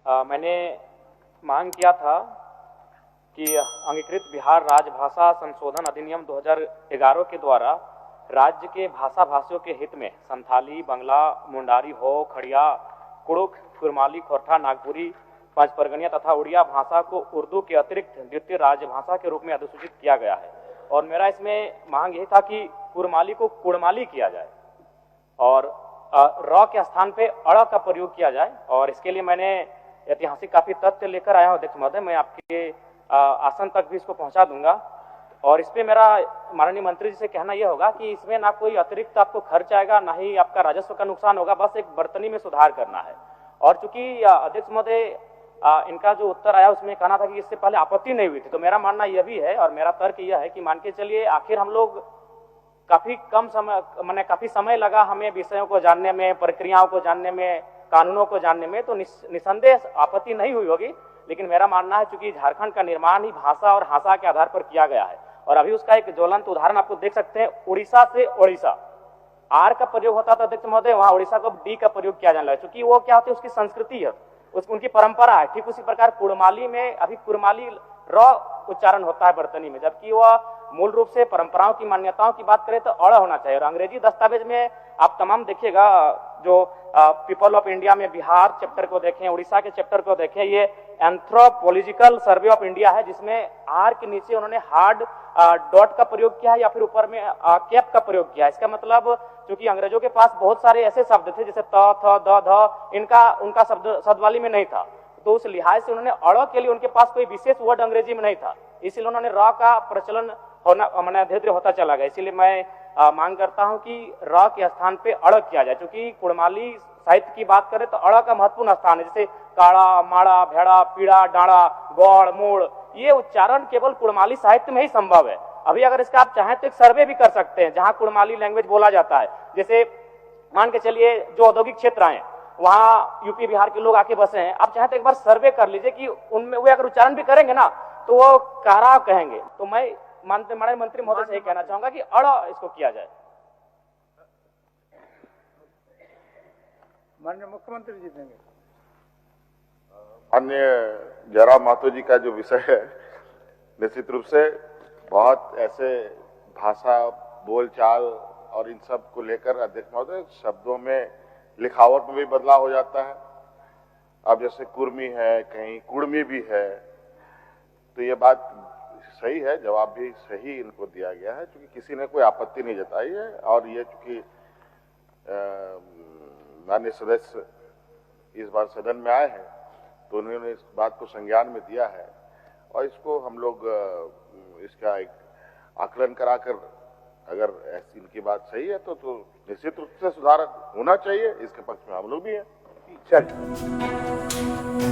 मैंने मांग किया था कि अंगीकृत बिहार राजभाषा संशोधन अधिनियम 2011 के द्वारा राज्य के भाषा भाषियों के हित में संथाली, बंगला, मुंडारी, हो, खड़िया, कुड़ुख, कुरमाली, खोरठा, नागपुरी, पंचपरगनिया तथा उड़िया भाषा को उर्दू के अतिरिक्त द्वितीय राजभाषा के रूप में अधिसूचित किया गया है। और मेरा इसमें मांग यही था कि कुरमाली को कुड़माली किया जाए और र के स्थान पे अड़ का प्रयोग किया जाए। और इसके लिए मैंने ऐतिहासिक काफी तथ्य लेकर आया हूं अध्यक्ष महोदय, मैं आपके आसन तक भी इसको पहुंचा दूंगा। और इस पे मेरा माननीय मंत्री जी से कहना यह होगा कि इसमें ना कोई अतिरिक्त आपको खर्च आएगा, ना ही आपका राजस्व का नुकसान होगा, बस एक बर्तनी में सुधार करना है। और चूंकि अध्यक्ष महोदय इनका जो उत्तर आया उसमें कहना था कि इससे पहले आपत्ति नहीं हुई थी, तो मेरा मानना यह भी है और मेरा तर्क यह है कि मान के चलिए आखिर हम लोग काफी कम समय मैंने काफी समय लगा हमें विषयों को जानने में, प्रक्रियाओं को जानने में, कानूनों को जानने में, तो निसंदेह आपत्ति नहीं हुई होगी। लेकिन मेरा मानना है चूंकि झारखंड का निर्माण ही भाषा और हासा के आधार पर किया गया है और अभी उसका एक ज्वलंत उदाहरण आपको देख सकते हैं। उड़ीसा से ओडिशा आर का प्रयोग होता था अध्यक्ष महोदय, वहां उड़ीसा को डी का प्रयोग किया जाने लगा, क्योंकि वो क्या होती है उसकी संस्कृति है, उनकी परंपरा है। ठीक उसी प्रकार कुड़माली में अभी कुरमाली र उच्चारण होता है बर्तनी में, जबकि वह मूल रूप से परंपराओं की मान्यताओं की बात करें तो अड़ होना चाहिए। और अंग्रेजी दस्तावेज में आप तमाम देखिएगा, जो पीपल ऑफ इंडिया में बिहार चैप्टर को देखें, उड़ीसा के चैप्टर को देखें, ये एंथ्रोपोलॉजिकल सर्वे ऑफ इंडिया है जिसमें आर के नीचे उन्होंने हार्ड डॉट का प्रयोग किया है या फिर ऊपर में कैप का प्रयोग किया है। इसका मतलब क्योंकि अंग्रेजों के पास बहुत सारे ऐसे शब्द थे जैसे त, थ, द, ध, इनका उनका शब्दावली में नहीं था, तो उस लिहाज से उन्होंने अड़ के लिए उनके पास कोई विशेष वर्ड अंग्रेजी में नहीं था, इसलिए उन्होंने र का प्रचलन होना मैंने धीरे धीरे होता चला गया। इसीलिए मैं मांग करता हूं कि र के स्थान पे अड़ किया जाए। क्योंकि कुड़माली साहित्य की बात करें तो अड़ का महत्वपूर्ण स्थान है, जैसे काड़ा, माड़ा, भेड़ा, पीड़ा, डाड़ा, गौड़, मोड़, ये उच्चारण केवल कुड़माली साहित्य में ही संभव है। अभी अगर इसका आप चाहें तो एक सर्वे भी कर सकते हैं जहां कुड़माली लैंग्वेज बोला जाता है। जैसे मान के चलिए जो औद्योगिक क्षेत्र आए वहां यूपी बिहार के लोग आके बसे हैं, आप चाहें तो एक बार सर्वे कर लीजिए कि उनमें वे अगर उच्चारण भी करेंगे ना तो वो कारा कहेंगे। तो मैं माननीय मंत्री महोदय से कहना चाहूंगा कि अड़ इसको किया जाए। माननीय मुख्यमंत्री जी देंगे। माननीय जयराम महतो जी का जो विषय है, निश्चित रूप से बहुत ऐसे भाषा, बोलचाल और इन सब को लेकर अध्यक्ष महोदय शब्दों में, लिखावट में भी बदलाव हो जाता है। अब जैसे कुर्मी है, कहीं कुड़मी भी है, तो ये बात सही है, जवाब भी सही इनको दिया गया है, क्योंकि किसी ने कोई आपत्ति नहीं जताई है। और ये चूंकि माननीय सदस्य इस बार सदन में आए हैं तो उन्होंने इस बात को संज्ञान में दिया है और इसको हम लोग इसका एक आकलन कराकर अगर ऐसी इनकी बात सही है तो निश्चित रूप से सुधार होना चाहिए, इसके पक्ष में हम लोग भी हैं। चलिए।